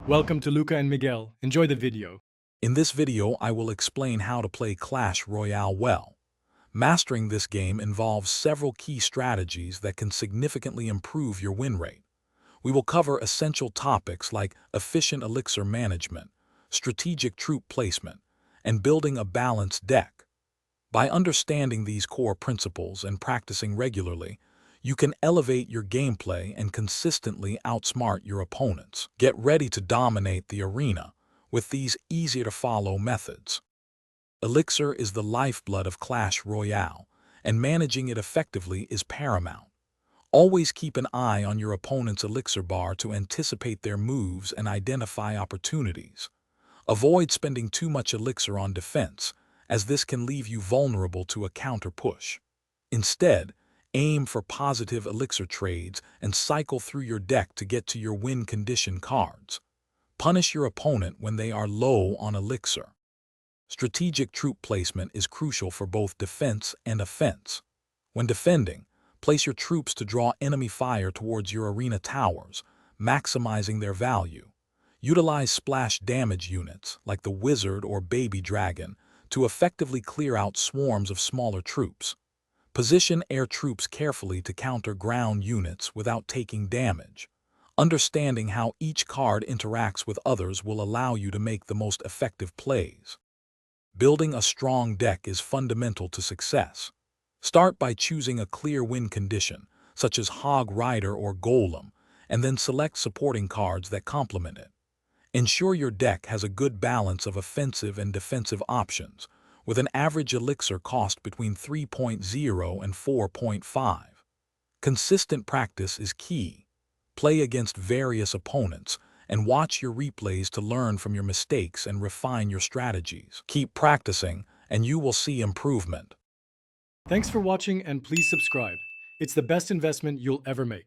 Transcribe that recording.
Welcome to Luca and Miguel. Enjoy the video. In this video, I will explain how to play Clash Royale well. Mastering this game involves several key strategies that can significantly improve your win rate. We will cover essential topics like efficient elixir management, strategic troop placement, and building a balanced deck. By understanding these core principles and practicing regularly, you can elevate your gameplay and consistently outsmart your opponents. Get ready to dominate the arena with these easy-to-follow methods. Elixir is the lifeblood of Clash Royale, and managing it effectively is paramount. Always keep an eye on your opponent's elixir bar to anticipate their moves and identify opportunities. Avoid spending too much elixir on defense, as this can leave you vulnerable to a counter push. Instead, aim for positive elixir trades and cycle through your deck to get to your win condition cards. Punish your opponent when they are low on elixir. Strategic troop placement is crucial for both defense and offense. When defending, place your troops to draw enemy fire towards your arena towers, maximizing their value. Utilize splash damage units, like the Wizard or Baby Dragon, to effectively clear out swarms of smaller troops. Position air troops carefully to counter ground units without taking damage. Understanding how each card interacts with others will allow you to make the most effective plays. Building a strong deck is fundamental to success. Start by choosing a clear win condition, such as Hog Rider or Golem, and then select supporting cards that complement it. Ensure your deck has a good balance of offensive and defensive options, with an average elixir cost between 3.0 and 4.5. Consistent practice is key. Play against various opponents and watch your replays to learn from your mistakes and refine your strategies. Keep practicing, and you will see improvement. Thanks for watching and please subscribe. It's the best investment you'll ever make.